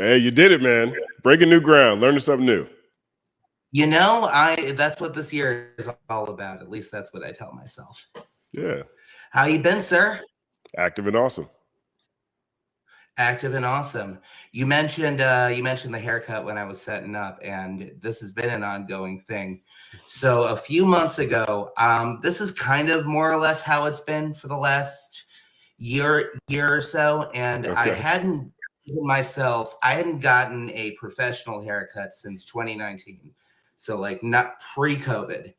Hey, you did it, man. Breaking new ground, learning something new. That's what this year is all about. At least that's what I tell myself. Yeah. How you been, sir? Active and awesome. Active and awesome. You mentioned the haircut when I was setting up, and this has been an ongoing thing. So a few months ago, this is kind of more or less how it's been for the last year or so, and Okay. I hadn't gotten a professional haircut since 2019. So like not pre-COVID.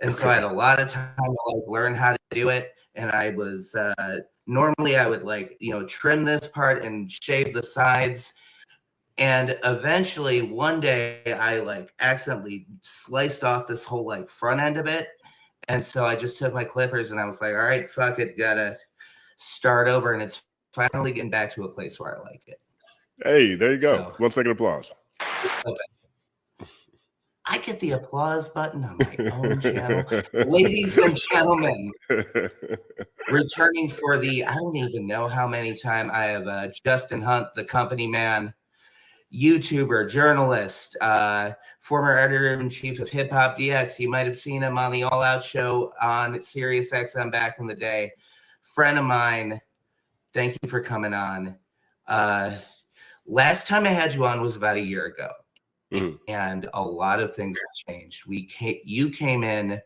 And so I had a lot of time to like learn how to do it. And I was normally I would trim this part and shave the sides. And eventually one day I like accidentally sliced off this whole like front end of it. And so I just took my clippers and I was like, all right, fuck it, gotta start over. And it's finally getting back to a place where I like it. Hey, there you go. 1 second applause. Okay. I get the applause button on my own channel. Ladies and gentlemen, returning for I don't even know how many times I have Justin Hunte, the company man, YouTuber, journalist, former editor-in-chief of Hip Hop DX. You might have seen him on the All Out show on Sirius XM back in the day. Friend of mine, thank you for coming on. Last time I had you on was about a year ago. Mm-hmm. And a lot of things have changed. You came in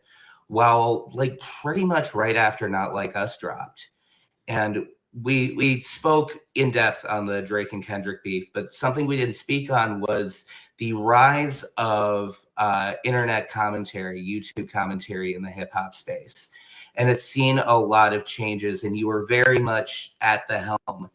like pretty much right after Not Like Us dropped. And we spoke in depth on the Drake and Kendrick beef, but something we didn't speak on was the rise of internet commentary, YouTube commentary in the hip hop space. And it's seen a lot of changes, and you were very much at the helm.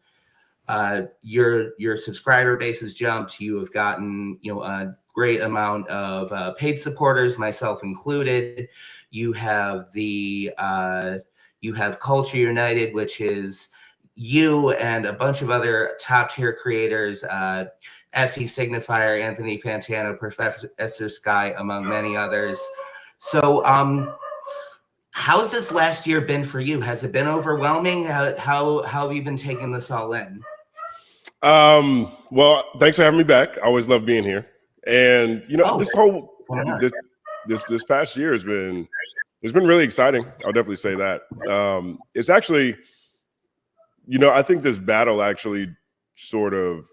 Your subscriber base has jumped. You have gotten, a great amount of paid supporters, myself included. You have you have Culture United, which is you and a bunch of other top tier creators, FT Signifier, Anthony Fantano, Professor Sky, among many others. So, how's this last year been for you? Has it been overwhelming? How have you been taking this all in? Well, thanks for having me back. I always love being here. And this past year it's been really exciting. I'll definitely say that. It's actually, I think this battle actually sort of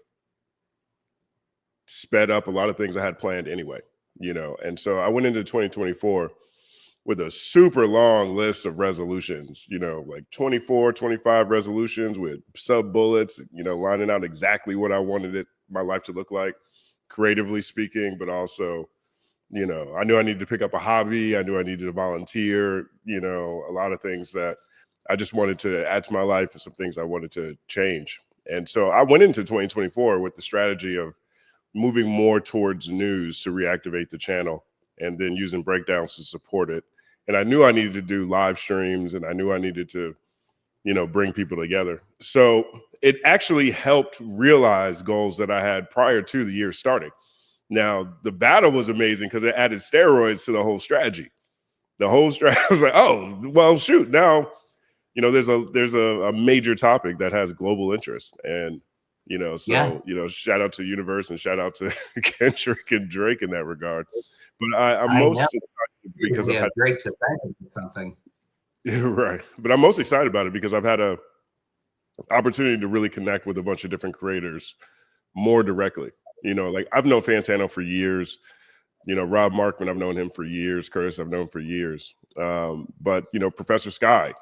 sped up a lot of things I had planned anyway, and so I went into 2024 with a super long list of resolutions, like 24, 25 resolutions with sub bullets, lining out exactly what I wanted my life to look like, creatively speaking, but also, I knew I needed to pick up a hobby. I knew I needed to volunteer, a lot of things that I just wanted to add to my life and some things I wanted to change. And so I went into 2024 with the strategy of moving more towards news to reactivate the channel and then using breakdowns to support it. And I knew I needed to do live streams, and I knew I needed to, bring people together. So it actually helped realize goals that I had prior to the year starting. Now, the battle was amazing because it added steroids to the whole strategy. The whole strategy was like, oh, well, shoot, now, there's a major topic that has global interest. And, shout out to Universe and shout out to Kendrick and Drake in that regard. But I'm most excited because I've had Drake to thank for something. Right. But I'm most excited about it because I've had a opportunity to really connect with a bunch of different creators more directly. Like I've known Fantano for years. Rob Markman, I've known him for years. Curtis, I've known for years. But Professor Sky,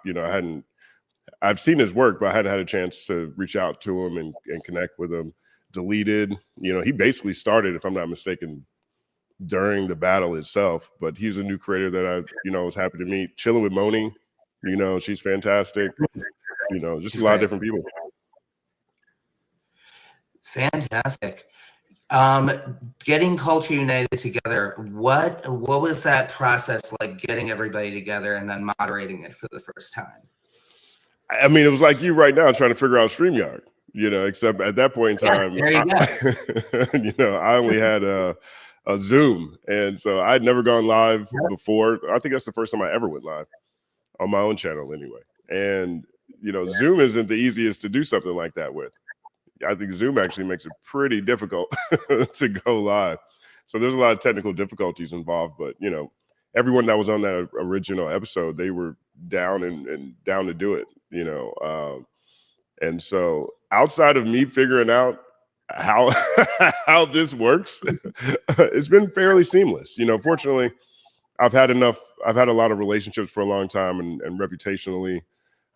I've seen his work, but I hadn't had a chance to reach out to him and connect with him. Deleted, he basically started, if I'm not mistaken, during the battle itself, but he's a new creator that I, was happy to meet. Chilling with Moni, she's fantastic. Just a lot of different people. Fantastic. Getting Culture United together, what was that process like, getting everybody together and then moderating it for the first time? I mean, it was like you right now trying to figure out StreamYard, except at that point in time, I only had a Zoom. And so I'd never gone live before. I think that's the first time I ever went live on my own channel anyway. And, Zoom isn't the easiest to do something like that with. I think Zoom actually makes it pretty difficult to go live. So there's a lot of technical difficulties involved, but everyone that was on that original episode, they were down and down to do it, and so outside of me figuring out how how this works, it's been fairly seamless. Fortunately, I've had a lot of relationships for a long time, and reputationally,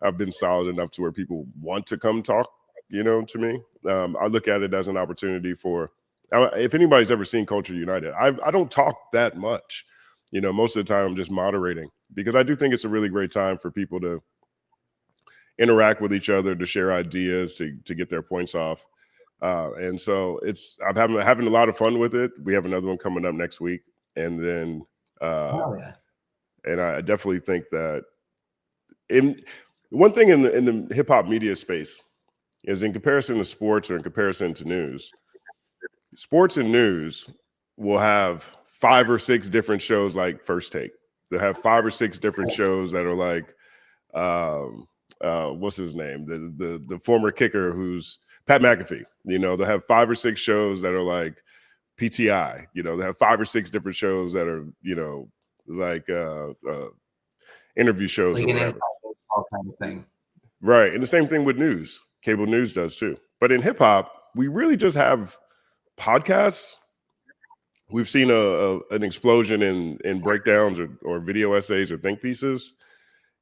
I've been solid enough to where people want to come talk, to me. I look at it as an opportunity for, if anybody's ever seen Culture United, I don't talk that much. Most of the time I'm just moderating, because I do think it's a really great time for people to interact with each other, to share ideas, to get their points off. And so I'm having a lot of fun with it. We have another one coming up next week. And then, and I definitely think that one thing in the hip hop media space is, in comparison to sports or in comparison to news, sports and news will have 5 or 6 different shows like First Take. They'll have 5 or 6 different shows that are like, what's his name? The former kicker who's Pat McAfee. They'll have 5 or 6 shows that are like PTI. They have 5 or 6 different shows that are, like interview shows like or whatever. All kind of thing. Right. And the same thing with news. Cable news does too. But in hip hop, we really just have podcasts. We've seen an explosion in breakdowns or video essays or think pieces.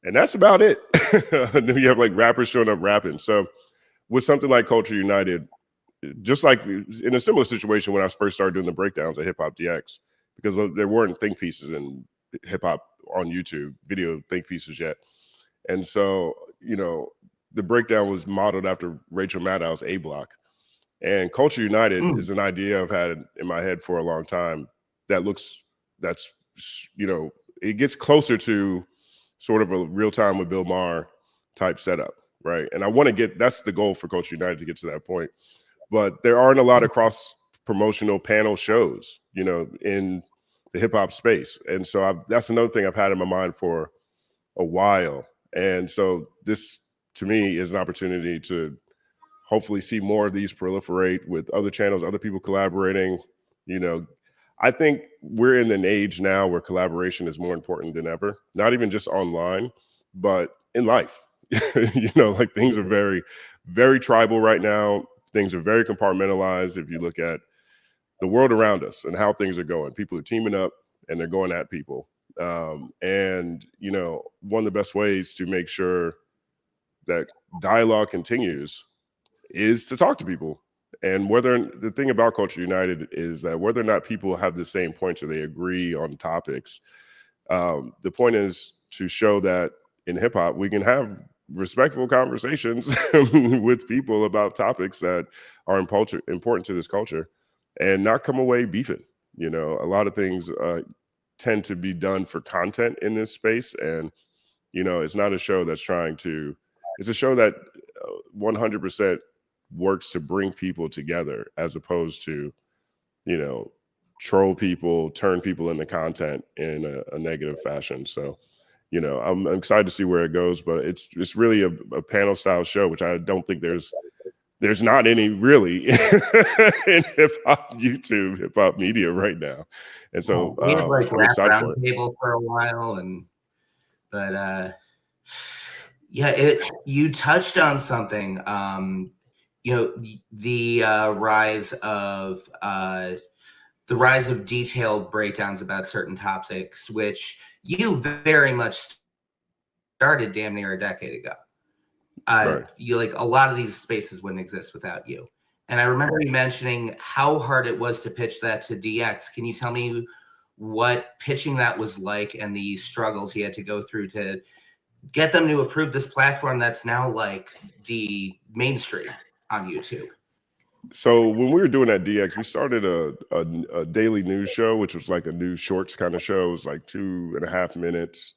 And that's about it. And then you have like rappers showing up rapping. So with something like Culture United, just like in a similar situation when I first started doing the breakdowns at Hip Hop DX, because there weren't think pieces in hip hop on YouTube, video think pieces yet. And so, the breakdown was modeled after Rachel Maddow's A Block. And Culture United is an idea I've had in my head for a long time it gets closer to sort of a Real Time with Bill Maher type setup, right? And I want to that's the goal for Culture United, to get to that point. But there aren't a lot of cross-promotional panel shows, in the hip-hop space. And so that's another thing I've had in my mind for a while. And so this, to me, is an opportunity to hopefully see more of these proliferate with other channels, other people collaborating. I think we're in an age now where collaboration is more important than ever, not even just online, but in life. Like things are very, very tribal right now. Things are very compartmentalized. If you look at the world around us and how things are going, people are teaming up and they're going at people. And one of the best ways to make sure that dialogue continues is to talk to people. And the thing about Culture United is that whether or not people have the same points or they agree on topics, the point is to show that in hip hop, we can have respectful conversations with people about topics that are important to this culture and not come away beefing. A lot of things tend to be done for content in this space. And, it's not a show that's it's a show that 100% works to bring people together, as opposed to, troll people, turn people into content in a negative fashion. So, I'm excited to see where it goes, but it's really a panel style show, which I don't think there's not any really in hip hop YouTube, hip hop media right now. And so we had like I'm excited for it. Table for a while, but you touched on something, the rise of detailed breakdowns about certain topics, which you very much started damn near a decade ago. Right. A lot of these spaces wouldn't exist without you. And I remember you mentioning how hard it was to pitch that to DX. Can you tell me what pitching that was like and the struggles he had to go through to get them to approve this platform that's now like the mainstream on YouTube? So when we were doing that DX, we started a daily news show, which was like a news shorts kind of show. It was like 2.5 minutes,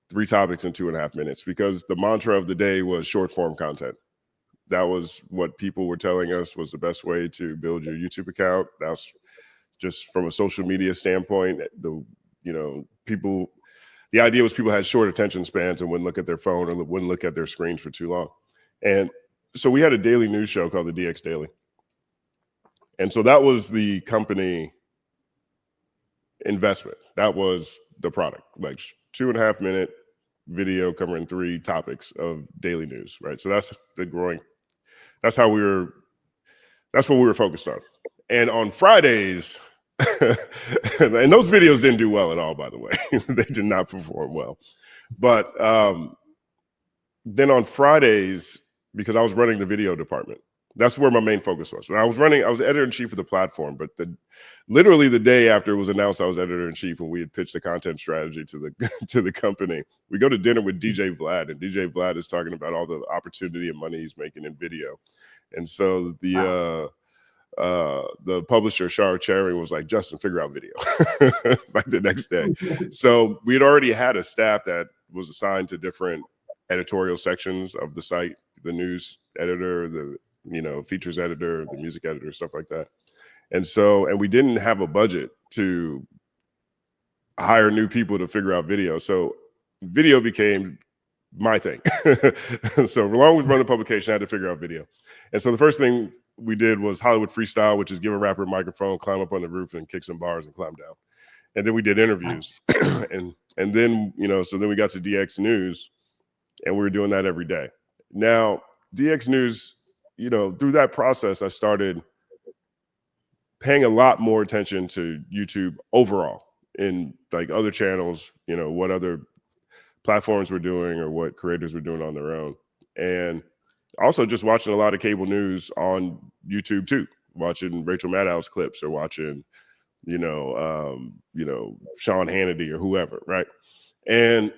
3 topics in 2.5 minutes, because the mantra of the day was short form content. That was what people were telling us was the best way to build your YouTube account. That's just from a social media standpoint. The idea was people had short attention spans and wouldn't look at their phone or wouldn't look at their screens for too long. And so we had a daily news show called the DX Daily. And so that was the company investment. That was the product, like 2.5 minute video covering 3 topics of daily news, right? So that's that's what we were focused on. And on Fridays, and those videos didn't do well at all, by the way. They did not perform well. But then on Fridays, because I was running the video department, that's where my main focus was. When I was editor-in-chief of the platform, but literally the day after it was announced I was editor-in-chief and we had pitched the content strategy to the company, we go to dinner with DJ Vlad, and DJ Vlad is talking about all the opportunity and money he's making in video. And so the publisher, Shar Cherry, was like, Justin, figure out video, like the next day. So we had already had a staff that was assigned to different editorial sections of the site, the news editor, the features editor, the music editor, stuff like that. And we didn't have a budget to hire new people to figure out video. So video became my thing. So along with running the publication, I had to figure out video. And so the first thing we did was Hollywood Freestyle, which is give a rapper a microphone, climb up on the roof and kick some bars and climb down. And then we did interviews. and then, so then we got to DX News, and we were doing that every day. Now, DX News, through that process, I started paying a lot more attention to YouTube overall in like other channels, what other platforms were doing or what creators were doing on their own. And also just watching a lot of cable news on YouTube too, watching Rachel Maddow's clips or watching, Sean Hannity or whoever, right? And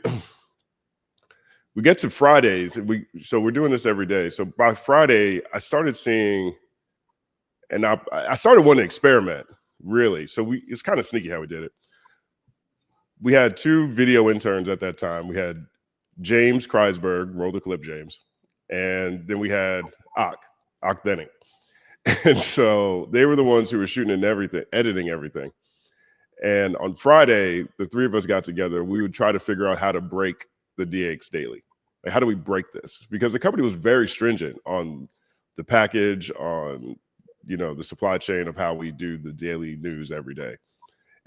we get to Fridays, so we're doing this every day. So by Friday, I started seeing, and I started wanting to experiment, really. So it's kind of sneaky how we did it. We had 2 video interns at that time. We had James Kreisberg, roll the clip, James, and then we had Ak Denning. And so they were the ones who were shooting and everything, editing everything. And on Friday, the 3 of us got together. We would try to figure out how to break the DX Daily. Like, how do we break this? Because the company was very stringent on the package, on, the supply chain of how we do the daily news every day.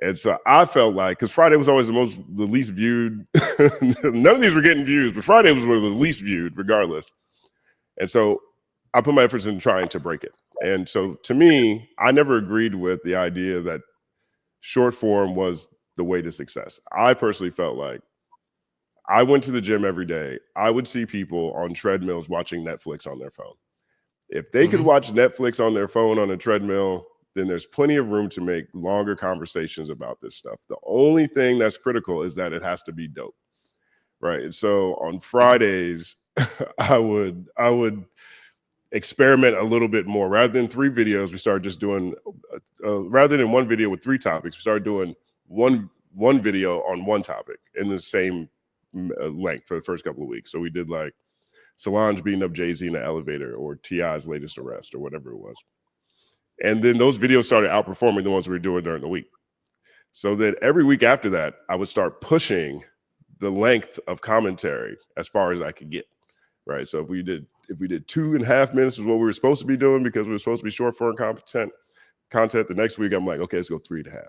And so I felt like, because Friday was always the least viewed. None of these were getting views, but Friday was one of the least viewed regardless. And so I put my efforts in trying to break it. And so to me, I never agreed with the idea that short form was the way to success. I personally felt like I went to the gym every day. I would see people on treadmills watching Netflix on their phone. If they could watch Netflix on their phone on a treadmill, then there's plenty of room to make longer conversations about this stuff. The only thing that's critical is that it has to be dope, right? And so on Fridays, I would experiment a little bit more. Rather than 3 videos, we started just doing, rather than 1 video with 3 topics, we started doing one video on 1 topic in the same length for the first couple of weeks. So we did like Solange beating up Jay-Z in the elevator, or T.I.'s latest arrest, or whatever it was. And then those videos started outperforming the ones we were doing during the week. So that every week after that, I would start pushing the length of commentary as far as I could get, right? So if we did 2.5 minutes is what we were supposed to be doing, because we were supposed to be short form content. The next week, I'm like, okay, let's go 3.5.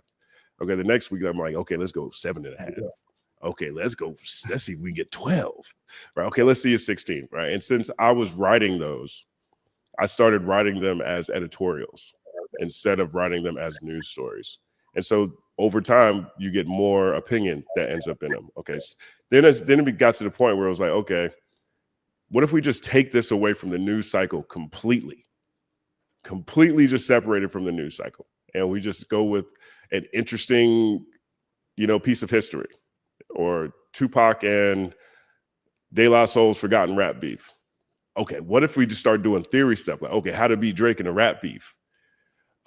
Okay, the next week, I'm like, okay, let's go 7.5. Okay, let's see if we can get 12. Right? Okay, let's see a 16. Right. And since I was writing those, I started writing them as editorials instead of writing them as news stories. And so over time, you get more opinion that ends up in them. Okay. Then it got to the point where it was like, okay, what if we just take this away from the news cycle completely just separated from the news cycle, and we just go with an interesting, piece of history, or Tupac and De La Soul's forgotten rap beef. Okay, what if we just start doing theory stuff? Like, okay, how to beat Drake in a rap beef?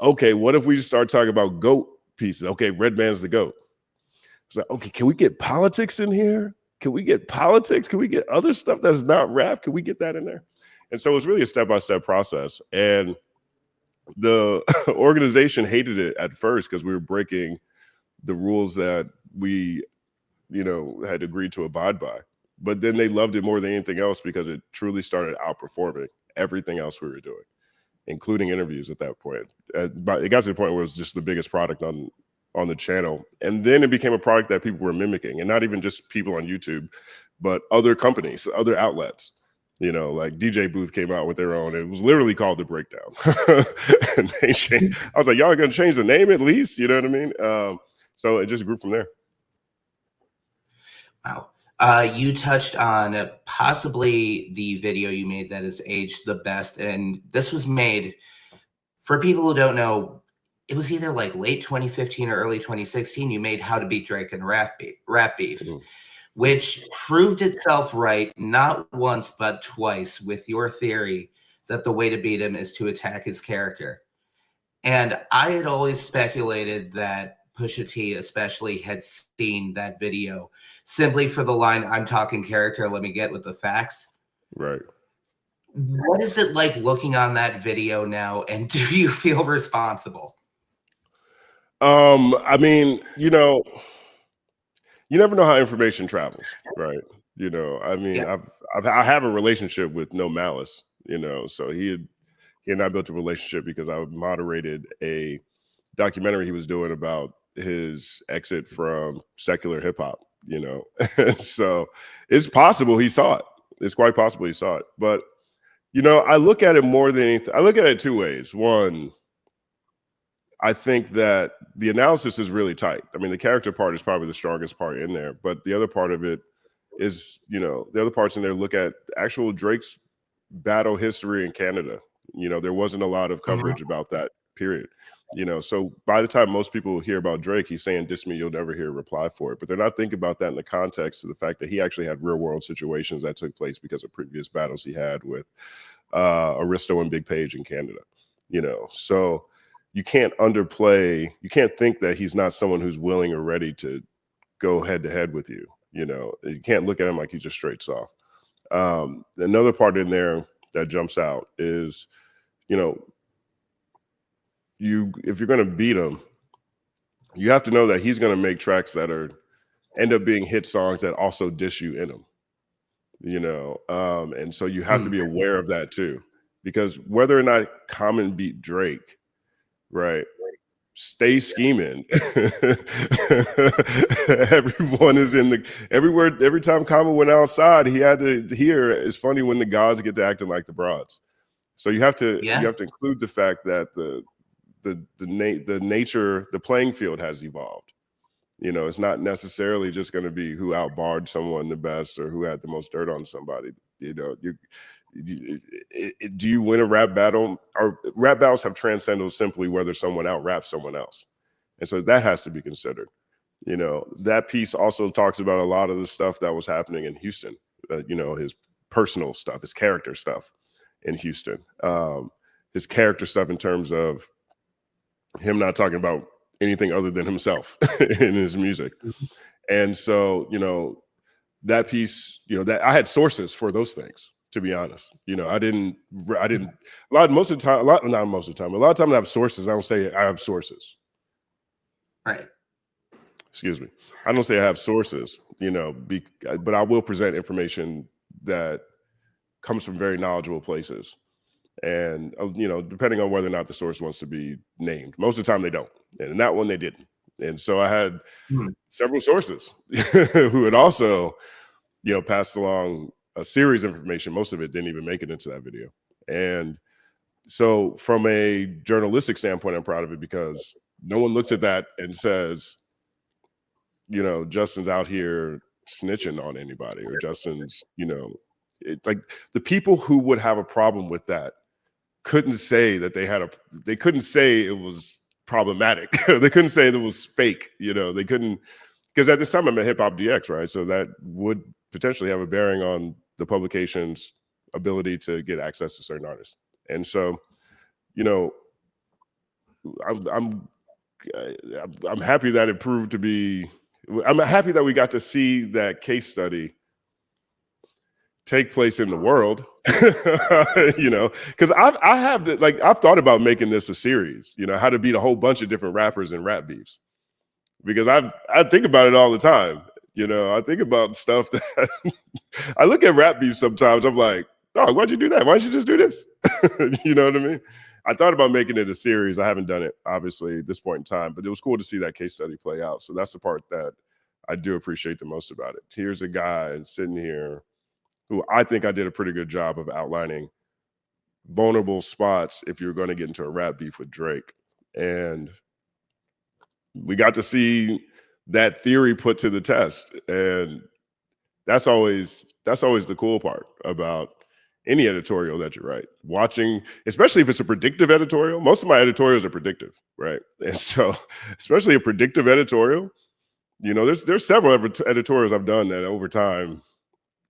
Okay, what if we just start talking about GOAT pieces? Okay, Redman's the GOAT. It's like, okay, can we get politics in here? Can we get politics? Can we get other stuff that's not rap? Can we get that in there? And so it's really a step-by-step process. And the organization hated it at first because we were breaking the rules that we, had agreed to abide by. But then they loved it more than anything else because it truly started outperforming. everything else we were doing, including interviews at that point. But it got to the point where it was just the biggest product on the channel. And then it became a product that people were mimicking, and not even just people on YouTube, but other companies, other outlets. You know, like DJ Booth came out with their own. It was literally called The Breakdown. And they changed. I was like, y'all are going to change the name at least? You know what I mean? So it just grew from there. Wow. You touched on possibly the video you made that has aged the best. And this was made, for people who don't know, it was either like late 2015 or early 2016. You made How to Beat Drake in Rap Beef, which proved itself right not once but twice with your theory that the way to beat him is to attack his character. And I had always speculated that Pusha T especially had seen that video simply for the line, "I'm talking character, let me get with the facts." Right. What is it like looking on that video now, and do you feel responsible? I mean, you know, you never know how information travels, right? You know, I mean, Yeah. I have a relationship with No Malice, you know, so he and I built a relationship because I moderated a documentary he was doing about his exit from secular hip hop, you know. So it's possible he saw it. It's quite possible he saw it. But, you know, I look at it more than anything. I look at it two ways. One, I think that the analysis is really tight. I mean, the character part is probably the strongest part in there, but the other part of it is, you know, the other parts in there look at actual Drake's battle history in Canada. You know, there wasn't a lot of coverage about that period. You know, so by the time most people hear about Drake, he's saying, "Diss me, you'll never hear a reply for it." But they're not thinking about that in the context of the fact that he actually had real world situations that took place because of previous battles he had with Aristo and Big Page in Canada. You know, so you can't underplay, you can't think that he's not someone who's willing or ready to go head to head with you. You know, you can't look at him like he's just straight soft. Another part in there that jumps out is, you know, if you're going to beat him, you have to know that he's going to make tracks that end up being hit songs that also diss you in them. You know, and so you have to be aware of that too, because whether or not Common beat Drake, right? Stay scheming. Everyone is everywhere. Every time Common went outside, he had to hear, "It's funny when the gods get to acting like the broads." So you have to include the fact that the nature, the playing field has evolved. You know, it's not necessarily just going to be who outbarred someone the best or who had the most dirt on somebody. You know, do you win a rap battle? Or rap battles have transcended simply whether someone out-raps someone else. And so that has to be considered. You know, that piece also talks about a lot of the stuff that was happening in Houston, you know, his personal stuff, his character stuff in Houston, his character stuff in terms of him not talking about anything other than himself in his music. And so, you know, that piece, you know, that I had sources for those things, to be honest. You know, a lot of time I have sources. I don't say I have sources. Right. Excuse me. I don't say I have sources, you know, but I will present information that comes from very knowledgeable places. And, you know, depending on whether or not the source wants to be named, most of the time they don't. And in that one, they didn't. And so I had several sources who had also, you know, passed along a series of information. Most of it didn't even make it into that video. And so from a journalistic standpoint, I'm proud of it because no one looks at that and says, you know, Justin's out here snitching on anybody, or Justin's, you know, like the people who would have a problem with that couldn't say that they couldn't say it was problematic. They couldn't say it was fake, you know, they couldn't, because at this time I'm at Hip Hop DX, right? So that would potentially have a bearing on the publication's ability to get access to certain artists. And so, you know, I'm happy that it proved to be, I'm happy that we got to see that case study take place in the world, you know, because I've thought about making this a series, you know, how to beat a whole bunch of different rappers in rap beefs, because I think about it all the time. You know, I think about stuff that I look at rap beefs sometimes. I'm like, dog, why'd you do that? Why don't you just do this? You know what I mean? I thought about making it a series. I haven't done it, obviously, at this point in time, but it was cool to see that case study play out. So that's the part that I do appreciate the most about it. Here's a guy sitting here who I think I did a pretty good job of outlining vulnerable spots if you're going to get into a rap beef with Drake. And we got to see that theory put to the test. And that's always the cool part about any editorial that you write. Watching, especially if it's a predictive editorial. Most of my editorials are predictive, right? And so, especially a predictive editorial, you know, there's several editorials I've done that over time,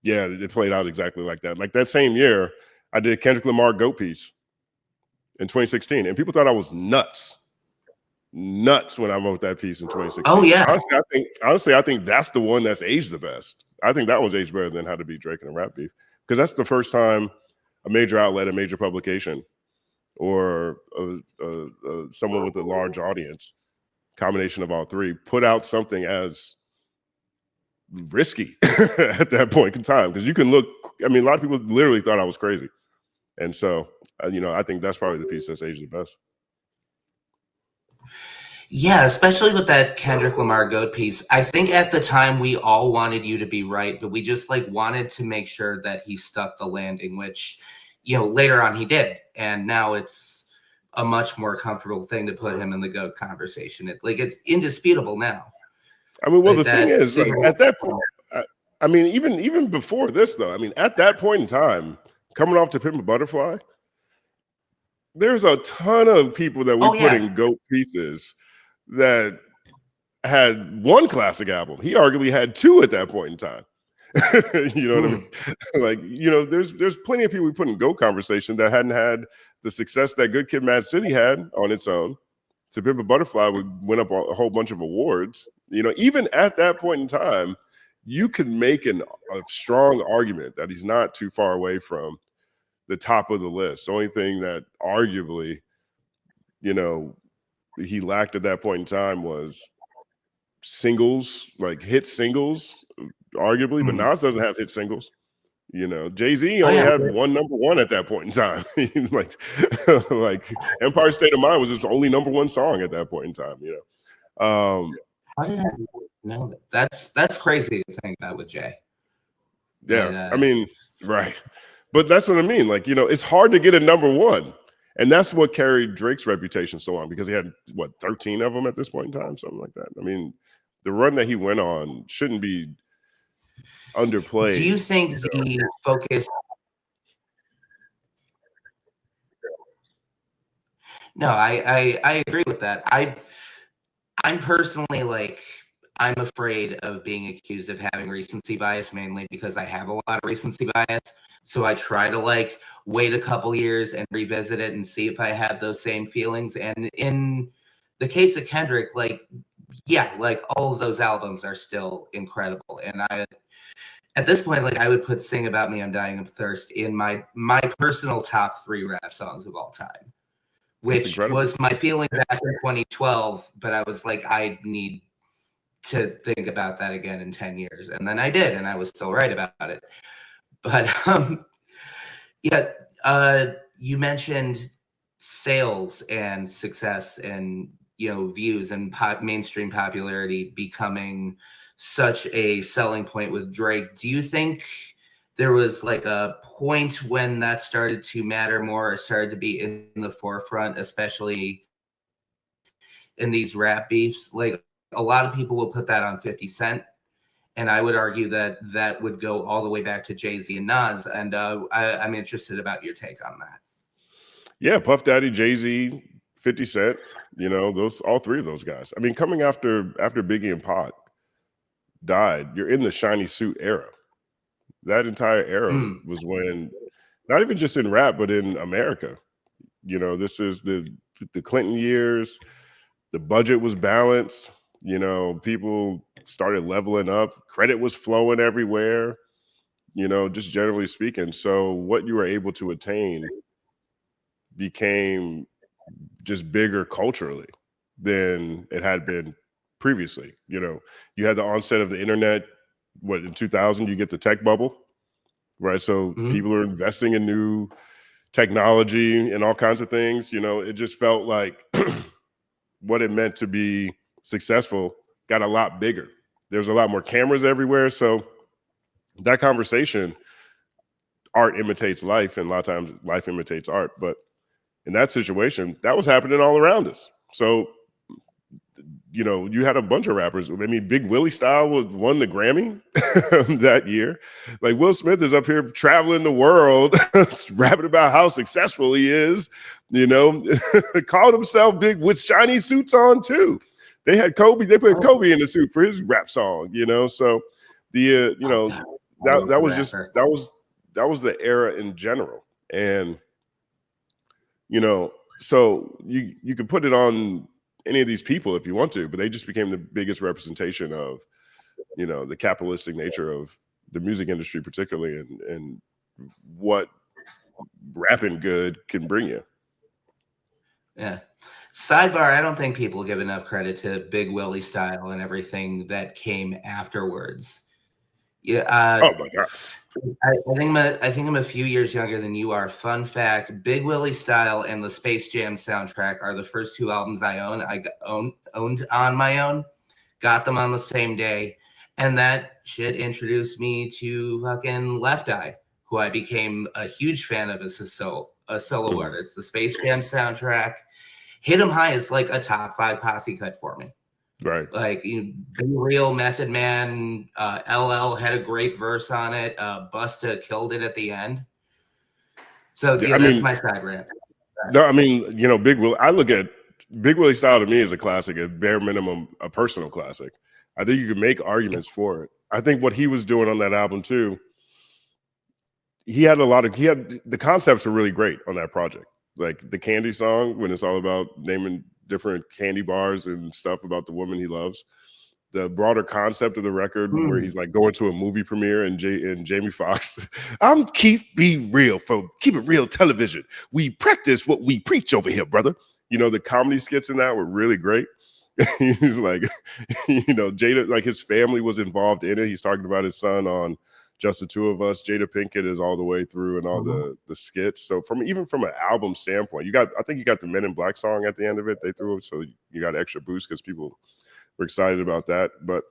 yeah, it played out exactly like that. Like that same year, I did a Kendrick Lamar GOAT piece in 2016, and people thought I was nuts when I wrote that piece in 2016. Oh yeah. Honestly, I think that's the one that's aged the best. I think that one's aged better than How to Beat Drake in a Rap Beef, because that's the first time a major outlet, a major publication, or someone with a large audience, combination of all three, put out something as risky at that point in time. Because you can look, I mean, a lot of people literally thought I was crazy. And so, you know, I think that's probably the piece that's aged the best. Yeah, especially with that Kendrick Lamar GOAT piece. I think at the time we all wanted you to be right, but we just like wanted to make sure that he stuck the landing, which, you know, later on he did. And now it's a much more comfortable thing to put him in the GOAT conversation. It's indisputable now. I mean, well, the thing is, like, at that point, I mean, even before this, though, I mean, at that point in time, coming off To Pimp a Butterfly, there's a ton of people that we put in GOAT pieces that had one classic album. He arguably had two at that point in time. You know what I mean? Like, you know, there's plenty of people we put in GOAT conversation that hadn't had the success that Good Kid, Mad City had on its own. To Pimp a Butterfly would win up a whole bunch of awards. You know, even at that point in time, you could make a strong argument that he's not too far away from the top of the list. The only thing that arguably, you know, he lacked at that point in time was singles, like hit singles, arguably, but Nas doesn't have hit singles. You know, Jay-Z only had one number one at that point in time. like Empire State of Mind was his only number one song at that point in time, you know. How did I know that? That's crazy to think about with Jay. Yeah, I mean, right. But that's what I mean. Like, you know, it's hard to get a number one. And that's what carried Drake's reputation so long, because he had, 13 of them at this point in time, something like that. I mean, the run that he went on shouldn't be underplayed. Do you think the focus? No, I agree with that. I'm personally like, I'm afraid of being accused of having recency bias, mainly because I have a lot of recency bias. So I try to like wait a couple years and revisit it and see if I have those same feelings. And in the case of Kendrick, like, yeah, like all of those albums are still incredible. And at this point, like I would put Sing About Me, I'm Dying of Thirst in my personal top 3 rap songs of all time, which was my feeling back in 2012. But I was like, I need to think about that again in 10 years. And then I did, and I was still right about it. But you mentioned sales and success and, you know, views and mainstream popularity becoming such a selling point with Drake. Do you think there was like a point when that started to matter more, or started to be in the forefront, especially in these rap beefs? Like a lot of people will put that on 50 Cent. And I would argue that that would go all the way back to Jay-Z and Nas. And I'm interested about your take on that. Yeah, Puff Daddy, Jay-Z, 50 Cent, you know, all three of those guys. I mean, coming after Biggie and Pac died, you're in the shiny suit era. That entire era was when, not even just in rap, but in America. You know, this is the Clinton years. The budget was balanced. You know, people started leveling up. Credit was flowing everywhere, you know, just generally speaking. So what you were able to attain became just bigger culturally than it had been previously. You know, you had the onset of the internet. In 2000, you get the tech bubble, right? So Mhm. people are investing in new technology and all kinds of things. It just felt like what it meant to be successful got a lot bigger. There's a lot more cameras everywhere. So that conversation, art imitates life, and a lot of times life imitates art. But in that situation, that was happening all around us. So, you had a bunch of rappers. I mean, Big Willie style won the Grammy that year. Like Will Smith is up here traveling the world, rapping about how successful he is. Called himself big with shiny suits on too. They had Kobe. They put Kobe in the suit for his rap song. So the that was just that was the era in general. And so you could put it on any of these people if you want to, but they just became the biggest representation of the capitalistic nature of the music industry, particularly, and what rapping good can bring you. Yeah. Sidebar, I don't think people give enough credit to Big Willie style and everything that came afterwards. Yeah. Oh my God. I think I'm a few years younger than you are. Fun fact: Big Willie Style and the Space Jam soundtrack are the first two albums I own. Owned on my own. Got them on the same day, and that shit introduced me to fucking Left Eye, who I became a huge fan of as a solo artist. The Space Jam soundtrack, Hit 'Em High is like a top 5 posse cut for me. Right. Like Be Real, Method Man, LL had a great verse on it. Busta killed it at the end. So yeah, that's my side rant. No, I mean, Big Willie. I look at Big Willie style to me as a classic, at bare minimum, a personal classic. I think you can make arguments for it. I think what he was doing on that album too. He had the concepts were really great on that project. Like the Candy song, when it's all about naming different candy bars and stuff about the woman he loves. The broader concept of the record, where he's like going to a movie premiere and Jamie Foxx, I'm Keith B. Real from Keep It Real Television. We practice what we preach over here, brother. The comedy skits in that were really great. He's like, Jada, like his family was involved in it. He's talking about his son on Just the Two of Us. Jada Pinkett is all the way through and all the skits. So even from an album standpoint, I think you got the Men in Black song at the end of it. They threw it, so you got extra boost because people were excited about that. But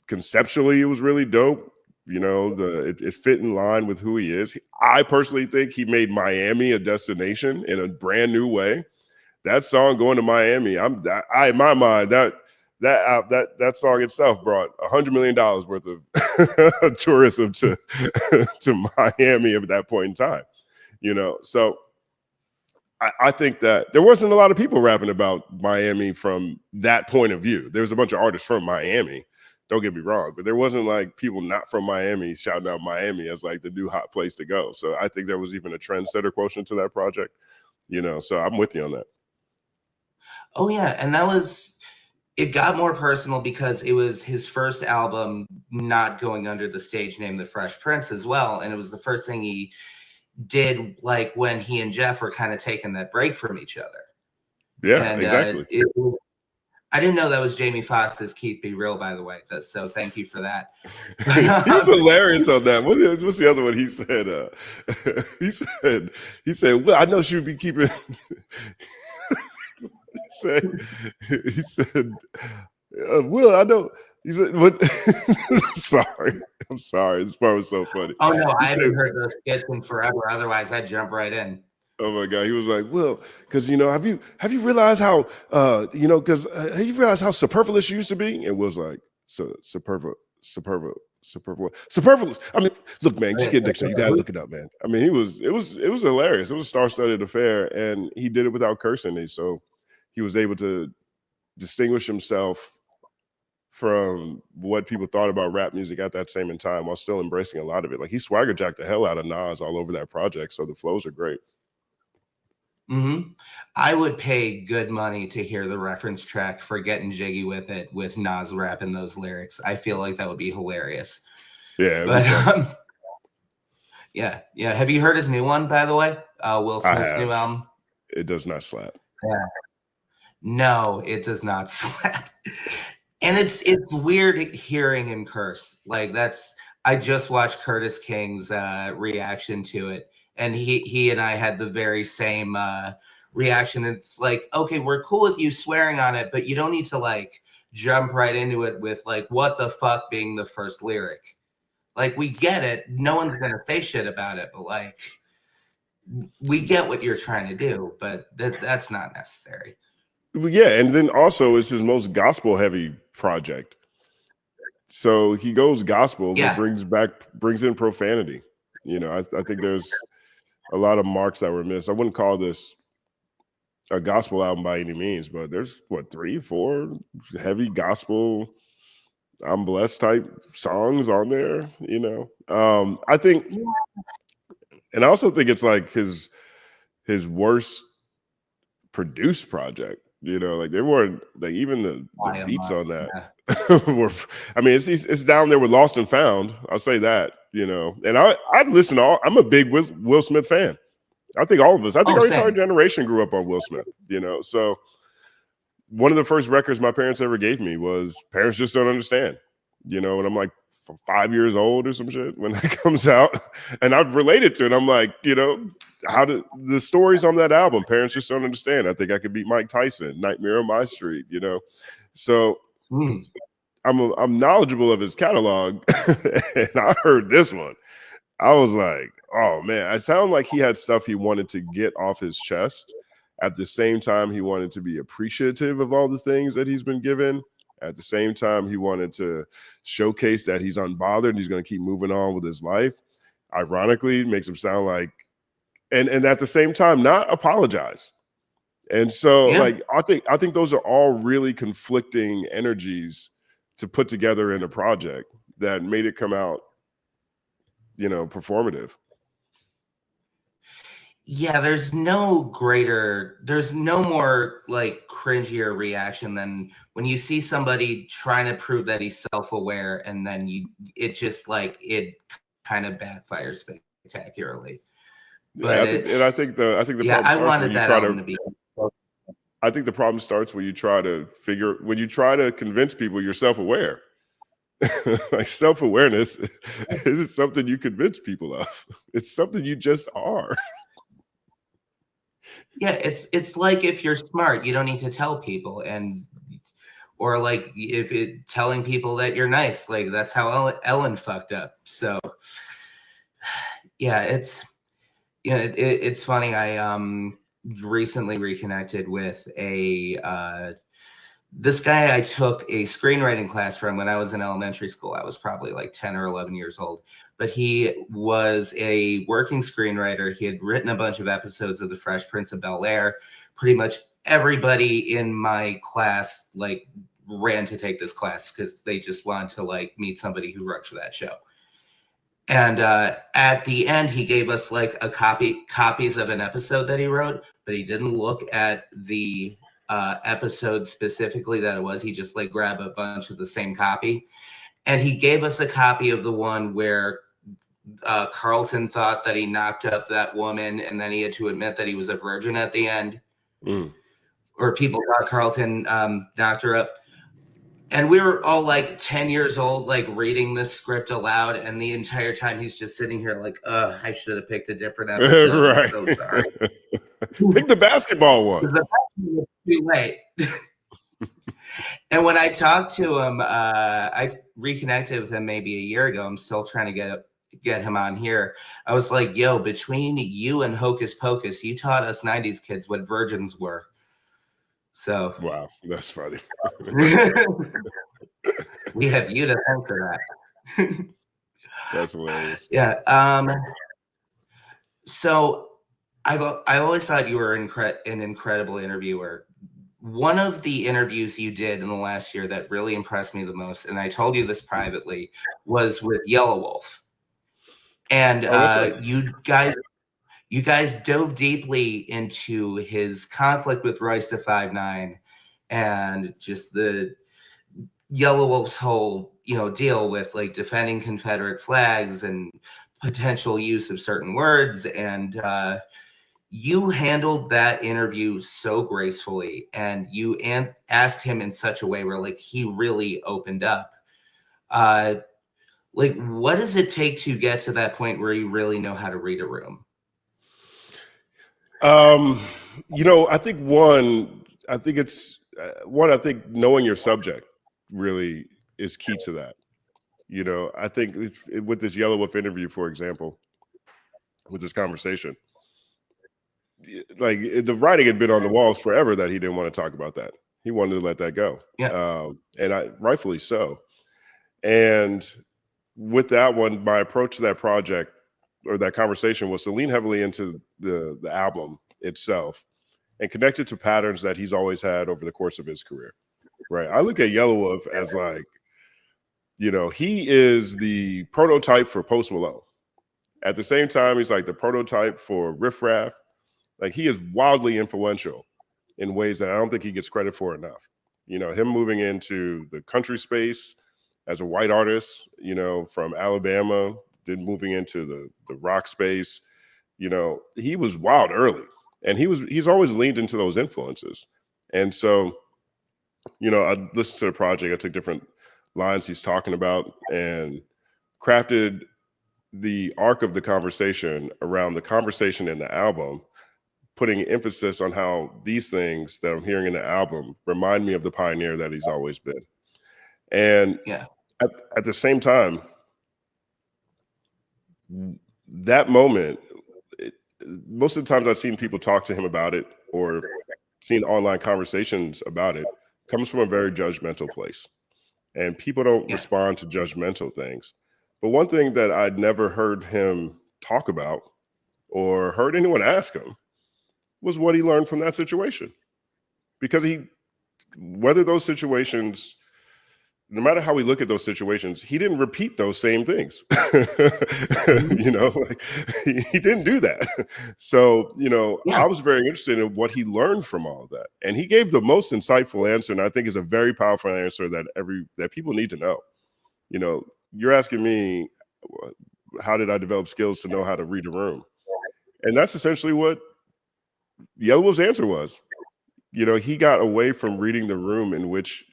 conceptually, it was really dope. It fit in line with who he is. I personally think he made Miami a destination in a brand new way. That song, Going to Miami, in my mind, that song itself brought $100 million worth of tourism to Miami at that point in time. So I think that there wasn't a lot of people rapping about Miami from that point of view. There's a bunch of artists from Miami, don't get me wrong, but there wasn't like people not from Miami shouting out Miami as like the new hot place to go. So I think there was even a trendsetter quotient to that project, so I'm with you on that. Oh yeah, and it got more personal because it was his first album not going under the stage name The Fresh Prince as well, and it was the first thing he did, like when he and Jeff were kind of taking that break from each other. Yeah, and, exactly. I didn't know that was Jamie Foxx's Keith Be Real, by the way. So thank you for that. He was hilarious on that. What's the other one he said? He said, well, I know she would be keeping. he said, Will, I know. He said, what? I'm sorry. This part was so funny. Oh no, I haven't heard those skits in forever. Otherwise, I'd jump right in. Oh my God. He was like, well, because have you realized how have you realized how superfluous you used to be? And Will's like, superfluous. I mean, look, man, just get a dictionary. You gotta look it up, man. I mean, it was hilarious. It was a star-studded affair, and he did it without cursing. So he was able to distinguish himself from what people thought about rap music at that same time while still embracing a lot of it. Like he swagger jacked the hell out of Nas all over that project. So the flows are great. I would pay good money to hear the reference track for Getting Jiggy With It with Nas rapping those lyrics. I feel like that would be hilarious. Yeah. But yeah. Have you heard his new one, by the way? Will Smith's new album? It does not slap. Yeah. No, it does not slap. And it's weird hearing him curse. Like I just watched Curtis King's reaction to it, and he and I had the very same reaction. It's like, okay, we're cool with you swearing on it, but you don't need to like jump right into it with like what the fuck being the first lyric. Like, we get it. No one's gonna say shit about it, but like, we get what you're trying to do, but that's not necessary. Yeah, and then also it's his most gospel heavy project. So he goes gospel, but brings in profanity. You know, I think there's a lot of marks that were missed. I wouldn't call this a gospel album by any means, but there's 3, 4 heavy gospel, I'm blessed type songs on there. You know, I think, and I also think it's like his worst produced project. You know, like they weren't like even the beats on that. Yeah. were, I mean, it's down there with Lost and Found. I'll say that. You know, and I listen to I'm a big Will Smith fan. I think all of us. I think our entire generation grew up on Will Smith. You know, so one of the first records my parents ever gave me was "Parents Just Don't Understand." You know, and I'm like 5 years old or some shit when that comes out, and I've related to it. I'm like, you know, how did the stories on that album? Parents Just Don't Understand. I think I could beat Mike Tyson. Nightmare on My Street. You know, so I'm knowledgeable of his catalog, and I heard this one. I was like, oh man, I sound like he had stuff he wanted to get off his chest. At the same time, he wanted to be appreciative of all the things that he's been given. At the same time, he wanted to showcase that he's unbothered and he's going to keep moving on with his life. Ironically, it makes him sound like, and at the same time, not apologize. And so, like, I think those are all really conflicting energies to put together in a project that made it come out, you know, performative. Yeah, there's no more like cringier reaction than when you see somebody trying to prove that he's self-aware and then it kind of backfires spectacularly. But I think the problem starts when you try to. I think the problem starts when you try to convince people you're self-aware. Like self-awareness isn't something you convince people of. It's something you just are. Yeah, it's like if you're smart, you don't need to tell people, or like if telling people that you're nice, like that's how Ellen fucked up. So yeah, it's funny. I recently reconnected with this guy I took a screenwriting class from when I was in elementary school. I was probably like 10 or 11 years old. But he was a working screenwriter. He had written a bunch of episodes of The Fresh Prince of Bel-Air. Pretty much everybody in my class like ran to take this class because they just wanted to like meet somebody who worked for that show. And at the end, he gave us like copies of an episode that he wrote, but he didn't look at the episode specifically that it was. He just like grabbed a bunch of the same copy. And he gave us a copy of the one where Carlton thought that he knocked up that woman, and then he had to admit that he was a virgin at the end. Or people thought Carlton knocked her up. And we were all like 10 years old, like reading this script aloud. And the entire time he's just sitting here like, I should have picked a different episode. Right. I'm so sorry. Pick the basketball one. The basketball was too late. And when I talked to him, I reconnected with him maybe a year ago. I'm still trying to get him on here. I was like, yo, between you and Hocus Pocus, you taught us 90s kids what virgins were. So wow, that's funny. We have you to thank for that. That's hilarious. Yeah. So I always thought you were an incredible interviewer. One of the interviews you did in the last year that really impressed me the most, and I told you this privately, was with Yellow Wolf. And you guys dove deeply into his conflict with Royce da 5'9" and just the Yellow Wolf's whole, deal with like defending Confederate flags and potential use of certain words. And you handled that interview so gracefully, and you asked him in such a way where like he really opened up. Like, what does it take to get to that point where you really know how to read a room? I think I think knowing your subject really is key to that. I think with this Yellow Wolf interview, for example, with this conversation, like the writing had been on the walls forever that he didn't want to talk about that. He wanted to let that go. Yeah. And rightfully so. And with that one, my approach to that project or that conversation was to lean heavily into the album itself and connect it to patterns that he's always had over the course of his career. Right. I look at Yellow Wolf as like, he is the prototype for Post Malone. At the same time, he's like the prototype for Riff Raff. Like, he is wildly influential in ways that I don't think he gets credit for enough. Him moving into the country space as a white artist, from Alabama, then moving into the rock space, he was wild early, and he's always leaned into those influences. And so, I listened to the project. I took different lines he's talking about and crafted the arc of the conversation around the conversation in the album, putting emphasis on how these things that I'm hearing in the album remind me of the pioneer that he's always been. And Yeah. at the same time, that moment, most of the times I've seen people talk to him about it or seen online conversations about it, comes from a very judgmental place. And people don't respond to judgmental things. But one thing that I'd never heard him talk about or heard anyone ask him was what he learned from that situation. Because he weathered those situations, no matter how we look at those situations, he didn't repeat those same things. He didn't do that. So, I was very interested in what he learned from all of that. And he gave the most insightful answer, and I think is a very powerful answer that people need to know. You're asking me, how did I develop skills to know how to read a room? And that's essentially what Yellow Wolf's answer was. He got away from reading the room in which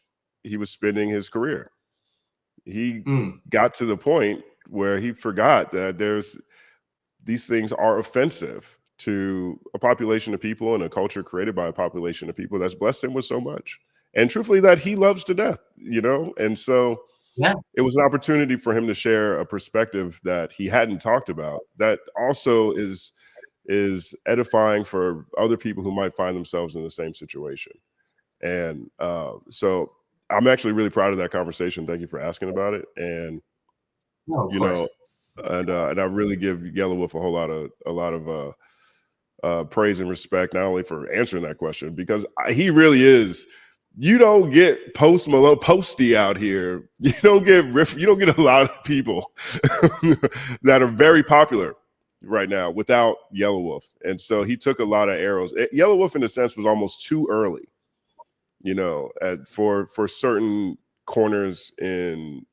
he was spending his career. He got to the point where he forgot that these things are offensive to a population of people and a culture created by a population of people that's blessed him with so much. And truthfully, that he loves to death, And so it was an opportunity for him to share a perspective that he hadn't talked about that also is edifying for other people who might find themselves in the same situation. And so I'm actually really proud of that conversation. Thank you for asking about it. And and I really give Yellow Wolf a lot of praise and respect, not only for answering that question, because he really is. You don't get Post Malone, Posty out here. You don't get a lot of people that are very popular right now without Yellow Wolf. And so he took a lot of arrows. Yellow Wolf, in a sense, was almost too early, for certain corners in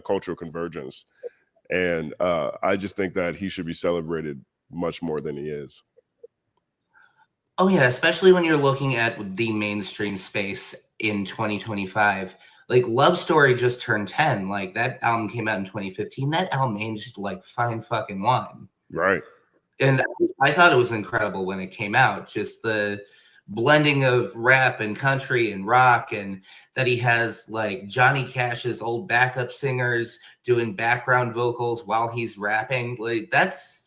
cultural convergence. And I just think that he should be celebrated much more than he is. Oh, yeah, especially when you're looking at the mainstream space in 2025. Like, Love Story just turned 10. Like, that album came out in 2015. That album aged like fine fucking wine. Right. And I thought it was incredible when it came out. Just the blending of rap and country and rock, and that he has like Johnny Cash's old backup singers doing background vocals while he's rapping. Like, that's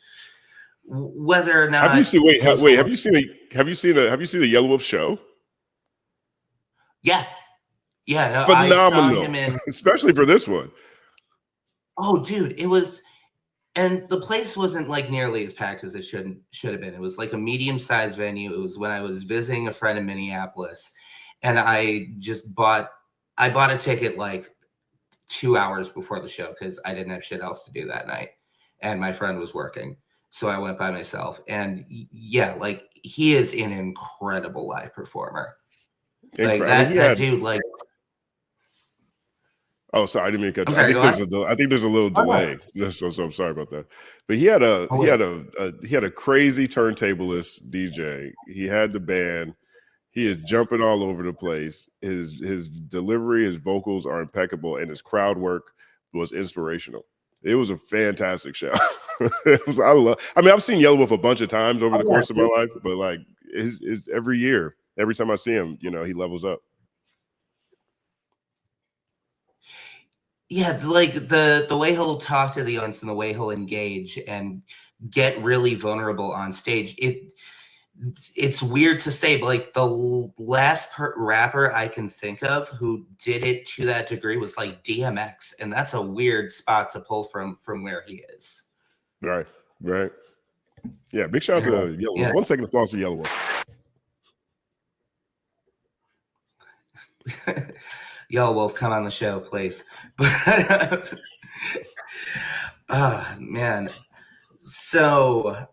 whether or not. Have you seen the Yellow Wolf show? Yeah. No, phenomenal. I saw him in, especially for this one. Oh, dude, it was, and the place wasn't like nearly as packed as it should have been. It was like a medium-sized venue. It was when I was visiting a friend in Minneapolis, and I bought a ticket like 2 hours before the show because I didn't have shit else to do that night, and my friend was working, so I went by myself. And yeah, like, he is an incredible live performer. Like that dude, like. Oh, sorry, I didn't mean to cut you. I think there's a little delay. So I'm sorry about that. But he had a crazy turntablist DJ. He had the band. He is jumping all over the place. His delivery, his vocals are impeccable, and his crowd work was inspirational. It was a fantastic show. I've seen Yellow Wolf a bunch of times over the course of my life, but like his every year, every time I see him, he levels up. Yeah, like the way he'll talk to the audience and the way he'll engage and get really vulnerable on stage. It's weird to say, but like the last rapper I can think of who did it to that degree was like DMX, and that's a weird spot to pull from where he is. Right. Yeah, big shout out to Yellow Wolf. 1 second applause to Yellow Wolf. Yellow Wolf, come on the show, please. Man. So,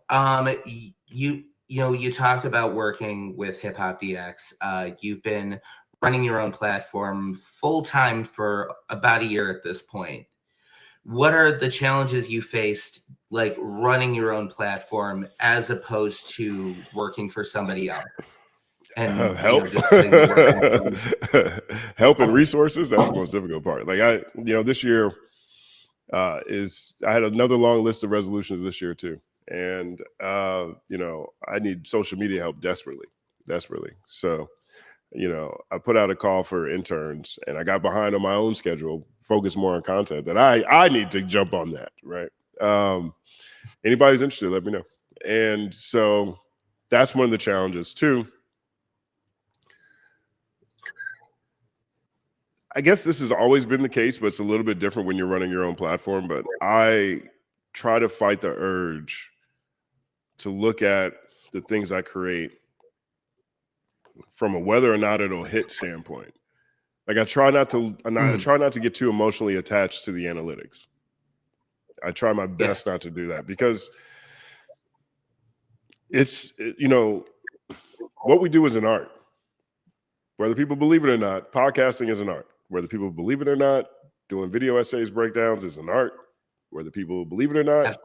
you talked about working with Hip Hop DX. You've been running your own platform full time for about a year at this point. What are the challenges you faced, like running your own platform as opposed to working for somebody else? And help, help and resources. That's the most difficult part. Like this year I had another long list of resolutions this year too. And, I need social media help desperately. So, I put out a call for interns and I got behind on my own schedule, focus more on content that I need to jump on that. Right. Anybody's interested, let me know. And so that's one of the challenges too. I guess this has always been the case, but it's a little bit different when you're running your own platform. But I try to fight the urge to look at the things I create from a whether or not it'll hit standpoint. Like I try not to get too emotionally attached to the analytics. I try my best not to do that because it's, what we do is an art. Whether people believe it or not, podcasting is an art. Whether people believe it or not, doing video essays, breakdowns is an art. Whether people believe it or not,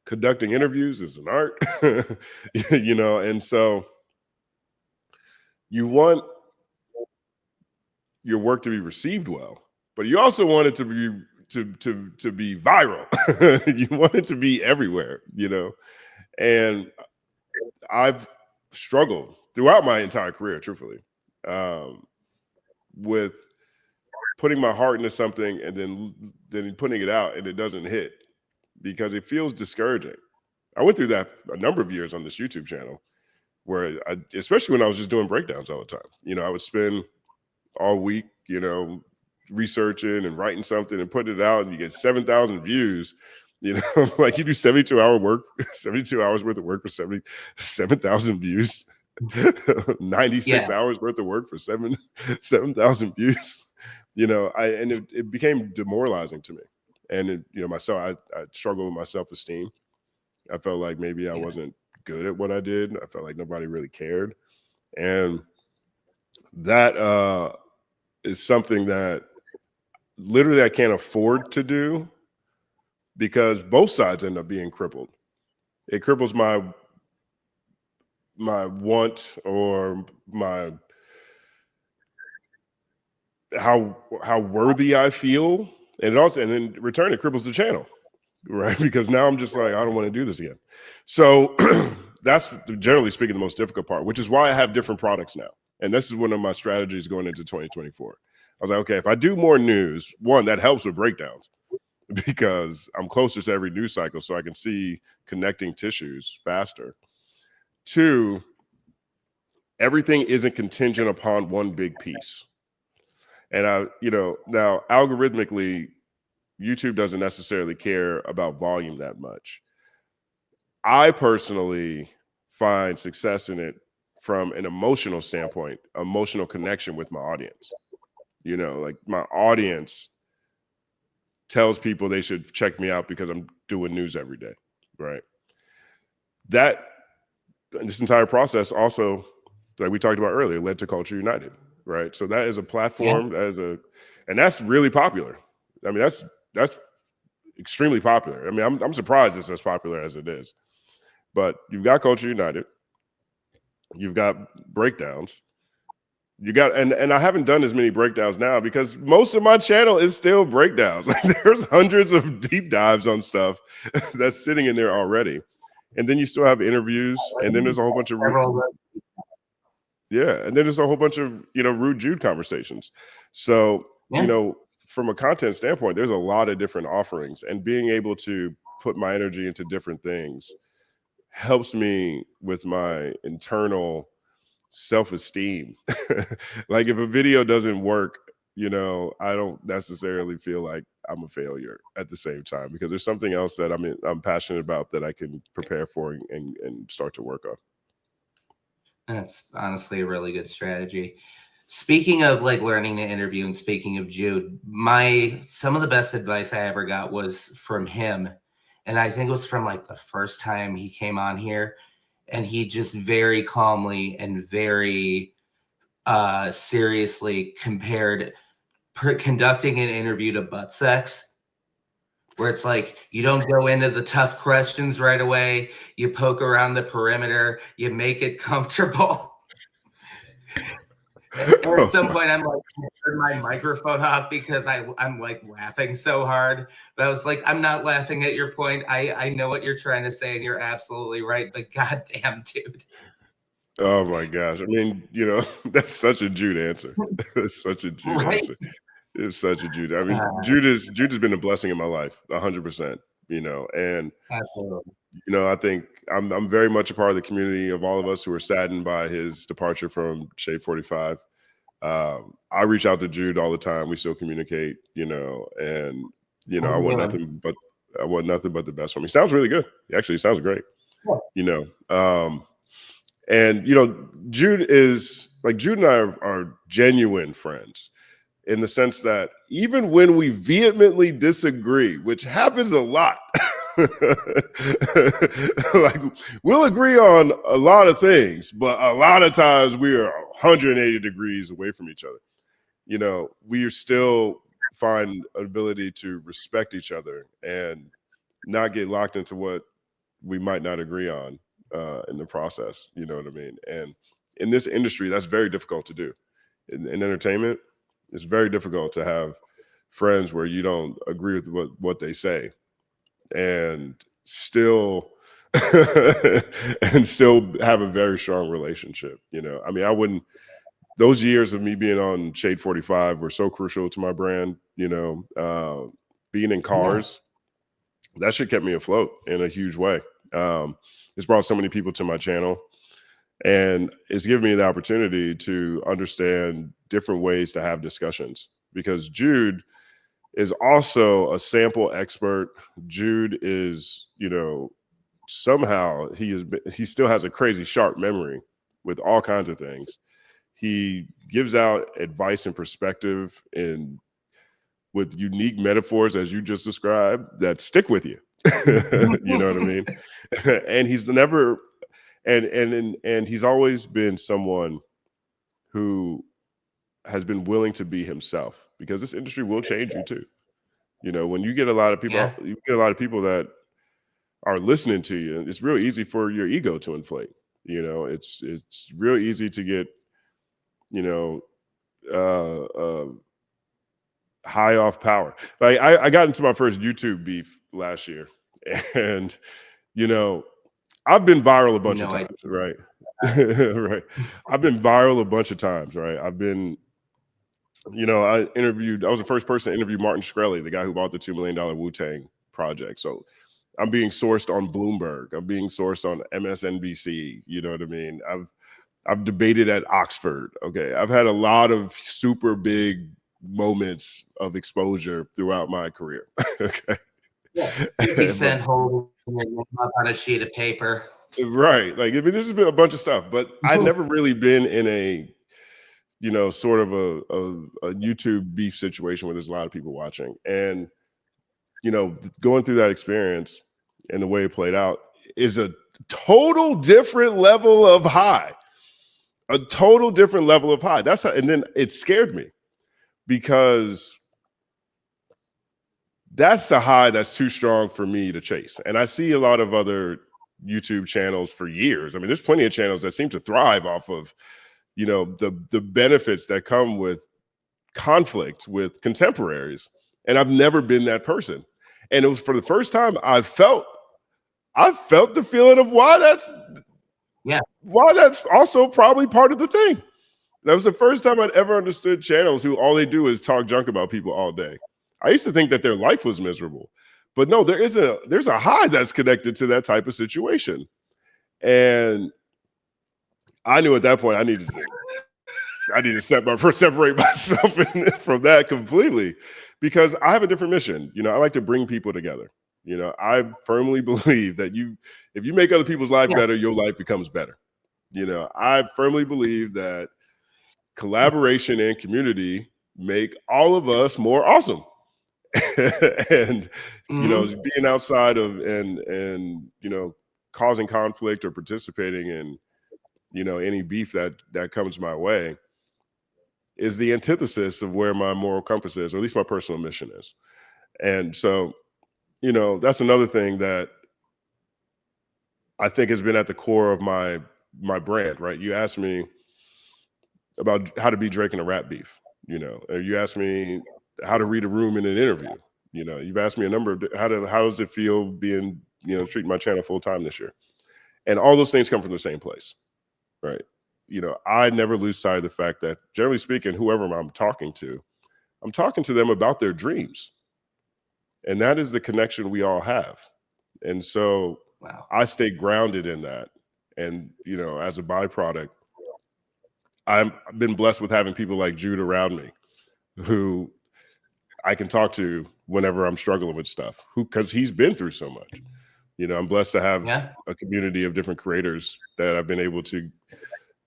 conducting interviews is an art. And so you want your work to be received well, but you also want it to be viral. You want it to be everywhere, And I've struggled throughout my entire career, truthfully, with putting my heart into something and then putting it out and it doesn't hit because it feels discouraging. I went through that a number of years on this YouTube channel where especially when I was just doing breakdowns all the time, I would spend all week, researching and writing something and putting it out and you get 7,000 views, like you do 72 hours worth of work for 7,000 views. 96 hours worth of work for 7,000 views, and it became demoralizing to me. And I struggled with my self-esteem. I felt like maybe I wasn't good at what I did. I felt like nobody really cared. And that is something that literally I can't afford to do because both sides end up being crippled. It cripples my want or my how worthy I feel, and in return it cripples the channel, right? Because now I'm just like I don't want to do this again. So that's generally speaking the most difficult part, which is why I have different products now. And this is one of my strategies going into 2024. I was like, okay, if I do more news, one, that helps with breakdowns because I'm closer to every news cycle, so I can see connecting tissues faster. Two, everything isn't contingent upon one big piece. And now algorithmically, YouTube doesn't necessarily care about volume that much. I personally find success in it from an emotional standpoint, emotional connection with my audience. Like my audience tells people they should check me out because I'm doing news every day, right? This entire process also, like we talked about earlier, led to Culture United, right? So that is a platform and that's really popular. I mean, that's extremely popular. I mean, I'm surprised it's as popular as it is. But you've got Culture United, you've got breakdowns, You got, and I haven't done as many breakdowns now because most of my channel is still breakdowns. Like there's hundreds of deep dives on stuff that's sitting in there already. And then you still have interviews, and then there's a whole bunch of and then there's a whole bunch of, you know, Rude Jude conversations. So, you know, from a content standpoint, there's a lot of different offerings, and being able to put my energy into different things helps me with my internal self-esteem. Like if a video doesn't work, you know, I don't necessarily feel like I'm a failure at the same time, because there's something else that I'm passionate about that I can prepare for and start to work on. That's honestly a really good strategy. Speaking of like learning to interview, and speaking of Jude, some of the best advice I ever got was from him. And I think it was from like the first time he came on here, and he just very calmly and very seriously compared conducting an interview to butt sex, where it's like you don't go into the tough questions right away. You poke around the perimeter. You make it comfortable. Or at some point, I'm like, I turn my microphone off because I'm like laughing so hard. But I was like, I'm not laughing at your point. I know what you're trying to say, and you're absolutely right. But goddamn, dude. Oh my gosh. I mean, you know, that's such a Jude answer. That's such a Jude answer. It's such a Jude. I mean, Jude has been a blessing in my life, 100%, you know, and absolutely. You know, I think I'm very much a part of the community of all of us who are saddened by his departure from Shade 45. I reach out to Jude all the time. We still communicate, you know, and you know, I want nothing but the best for him. He sounds really good. Actually, he sounds great. Yeah. You know, and you know, Jude and I are genuine friends, in the sense that even when we vehemently disagree, which happens a lot, like we'll agree on a lot of things, but a lot of times we are 180 degrees away from each other. You know, we still find an ability to respect each other and not get locked into what we might not agree on in the process. You know what I mean? And in this industry, that's very difficult to do. In entertainment, it's very difficult to have friends where you don't agree with what they say and still have a very strong relationship. You know, I mean, those years of me being on Shade 45 were so crucial to my brand. You know, being in cars, that shit kept me afloat in a huge way. It's brought so many people to my channel, and it's given me the opportunity to understand different ways to have discussions, because Jude is also a sample expert. Jude is, you know, somehow he still has a crazy sharp memory with all kinds of things. He gives out advice and perspective with unique metaphors, as you just described, that stick with you. You know what I mean? And he's never, and he's always been someone who has been willing to be himself, because this industry will change you too. You know, when you get a lot of people, you get a lot of people that are listening to you, it's real easy for your ego to inflate. You know, it's real easy to get, you know, high off power. Like I got into my first YouTube beef last year, and you know, I've been viral a bunch of times, right? Right. I've been viral a bunch of times, right? I've been, you know, I was the first person to interview Martin Shkreli, the guy who bought the $2 million Wu-Tang project. So I'm being sourced on Bloomberg. I'm being sourced on MSNBC. You know what I mean? I've debated at Oxford. Okay. I've had a lot of super big moments of exposure throughout my career. Okay. Yeah. 50 Cent holding up on a sheet of paper. Right. Like, I mean, there's been a bunch of stuff, but I've never really been in a, you know, sort of a YouTube beef situation where there's a lot of people watching. And, you know, going through that experience and the way it played out is a total different level of high. A total different level of high. That's how, and then it scared me, because that's the high that's too strong for me to chase. And I see a lot of other YouTube channels for years. I mean, there's plenty of channels that seem to thrive off of, the benefits that come with conflict with contemporaries. And I've never been that person. And it was for the first time I felt the feeling of why that's also probably part of the thing. That was the first time I'd ever understood channels who all they do is talk junk about people all day. I used to think that their life was miserable, but no, there's a high that's connected to that type of situation. And I knew at that point I needed to separate myself from that completely, because I have a different mission. I like to bring people together. I firmly believe that if you make other people's life better, your life becomes better. I firmly believe that collaboration and community make all of us more awesome. And being outside of and causing conflict or participating in any beef that comes my way is the antithesis of where my moral compass is, or at least my personal mission is. And so that's another thing that I think has been at the core of my brand, right? You asked me about how to be Drake in a rap beef, or you asked me how to read a room in an interview. You've asked me a number of how does it feel being, treating my channel full time this year? And all those things come from the same place, right? I never lose sight of the fact that, generally speaking, whoever I'm talking to them about their dreams. And that is the connection we all have. And so I stay grounded in that. And, as a byproduct, I've been blessed with having people like Jude around me who I can talk to whenever I'm struggling with stuff, because he's been through so much. I'm blessed to have a community of different creators that I've been able to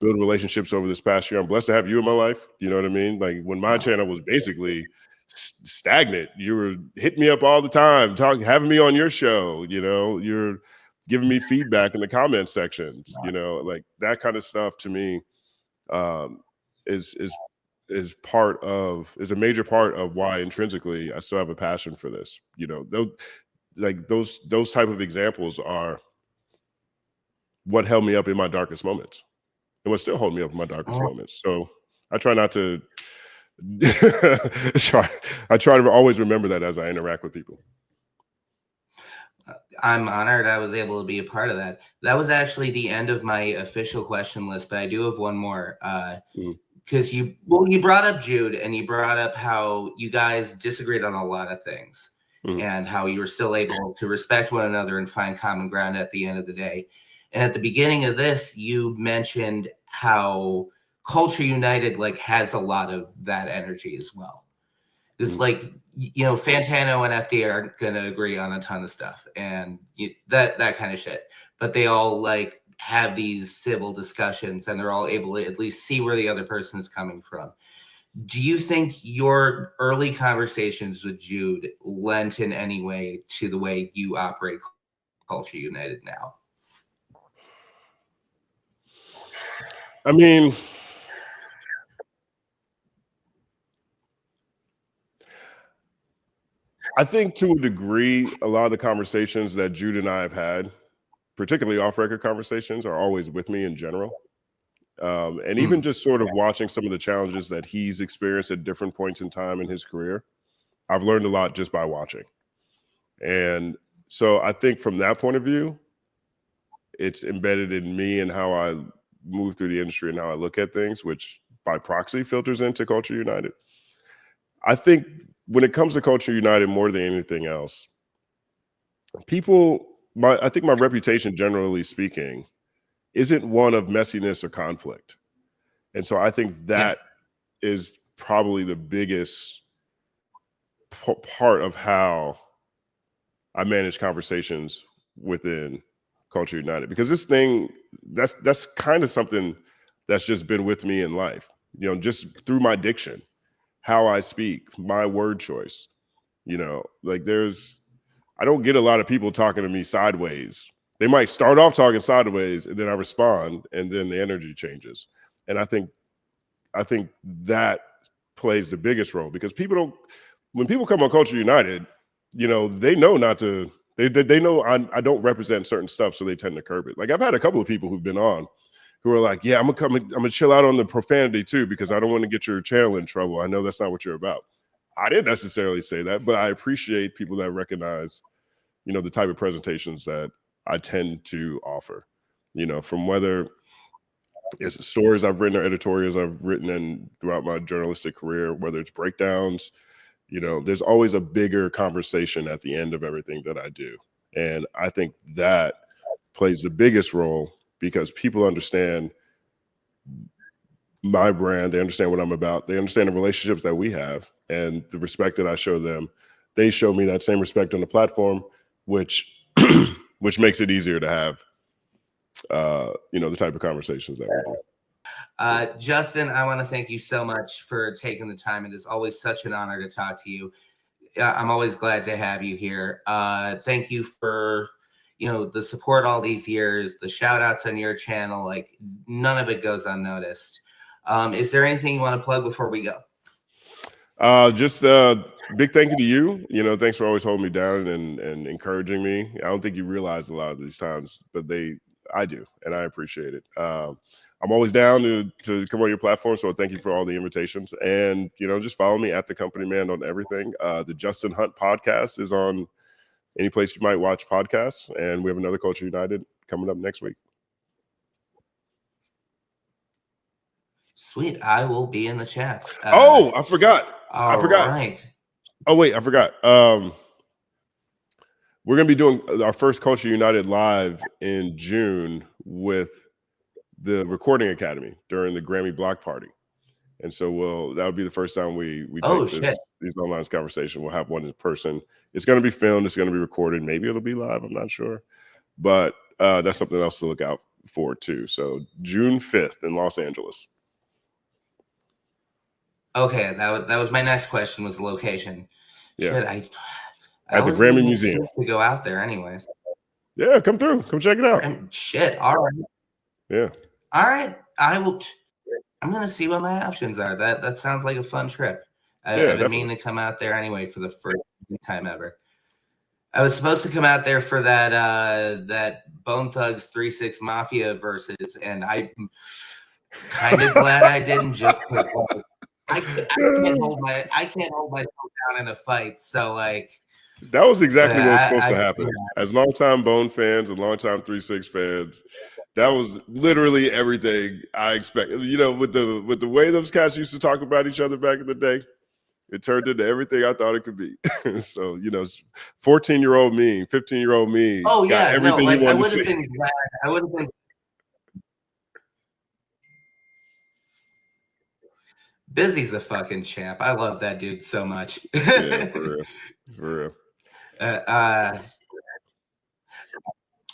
build relationships over this past year. I'm blessed to have you in my life. You know what I mean? Like when my channel was basically stagnant, you were hitting me up all the time, having me on your show. You're giving me feedback in the comment sections. Like that kind of stuff to me is a major part of why intrinsically I still have a passion for this. Those type of examples are what held me up in my darkest moments and what still hold me up in my darkest moments. So I try not to I try to always remember that as I interact with people. I'm honored I was able to be a part of that. That was actually the end of my official question list, but I do have one more. Because you brought up Jude, and you brought up how you guys disagreed on a lot of things, and how you were still able to respect one another and find common ground at the end of the day. And at the beginning of this, you mentioned how Culture United has a lot of that energy as well. It's Fantano and FD aren't going to agree on a ton of stuff and that kind of shit, but they all have these civil discussions, and they're all able to at least see where the other person is coming from. Do you think your early conversations with Jude lent in any way to the way you operate Culture United now? I mean, I think to a degree, a lot of the conversations that Jude and I have had, particularly off-record conversations, are always with me in general. And even just sort of watching some of the challenges that he's experienced at different points in time in his career, I've learned a lot just by watching. And so I think from that point of view, it's embedded in me and how I move through the industry and how I look at things, which by proxy filters into Culture United. I think when it comes to Culture United, more than anything else, I think my reputation, generally speaking, isn't one of messiness or conflict. And so I think that is probably the biggest part of how I manage conversations within Culture United, because this thing, that's kind of something that's just been with me in life, just through my diction, how I speak, my word choice, I don't get a lot of people talking to me sideways. They might start off talking sideways, and then I respond, and then the energy changes. And I think that plays the biggest role, because when people come on Culture United, they know not to, they know I don't represent certain stuff, so they tend to curb it. I've had a couple of people who've been on who are like, yeah, I'm gonna chill out on the profanity too, because I don't want to get your channel in trouble. I know that's not what you're about. I didn't necessarily say that, but I appreciate people that recognize, the type of presentations that I tend to offer, from whether it's stories I've written or editorials I've written and throughout my journalistic career, whether it's breakdowns, there's always a bigger conversation at the end of everything that I do. And I think that plays the biggest role because people understand my brand. They understand what I'm about. They understand the relationships that we have and the respect that I show them. They show me that same respect on the platform, which which makes it easier to have, the type of conversations that we do. Justin, I want to thank you so much for taking the time. It is always such an honor to talk to you. I'm always glad to have you here. Thank you for, the support all these years, the shout outs on your channel, like none of it goes unnoticed. Is there anything you want to plug before we go? Just big thank you to you. Thanks for always holding me down and encouraging me. I don't think you realize a lot of these times, but I do, and I appreciate it. I'm always down to come on your platform, so thank you for all the invitations. And just follow me at The Company Man on everything. The Justin Hunte podcast is on any place you might watch podcasts, and we have another Culture United coming up next week. Sweet, I will be in the chats. I forgot. Right. Oh wait, I forgot. We're going to be doing our first Culture United live in June with the Recording Academy during the Grammy block party. And so that'll be the first time we take these online conversations. We'll have one in person. It's going to be filmed. It's going to be recorded. Maybe it'll be live. I'm not sure. But that's something else to look out for too. So June 5th in Los Angeles. Okay, that was my next question, was the location. Yeah. Shit, at the Grammy Museum. To go out there anyways. Yeah, come through. Come check it out. Shit, all right. Yeah. All right. I'm going to see what my options are. That sounds like a fun trip. I've been meaning to come out there anyway for the first time ever. I was supposed to come out there for that Bone Thugs 3-6 Mafia versus, and I'm kind of glad I didn't, just because I can't hold myself down in a fight. So like, that was exactly what was supposed to happen. As longtime Bone fans and longtime 3-6 fans, that was literally everything I expected. With the way those cats used to talk about each other back in the day, it turned into everything I thought it could be. So 14-year-old me, 15-year-old me. Oh yeah, everything he wanted to see. I would have been. Busy's a fucking champ. I love that dude so much. Yeah, for real. All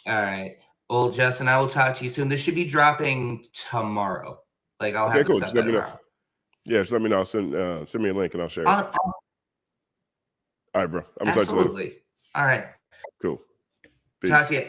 right. Well, Justin, I will talk to you soon. This should be dropping tomorrow. Like I'll have cool. Just let me know. Yeah, just let me know. Send me a link and I'll share it. All right, bro. I'm gonna talk to you later. All right. Cool. Peace. Talk to you.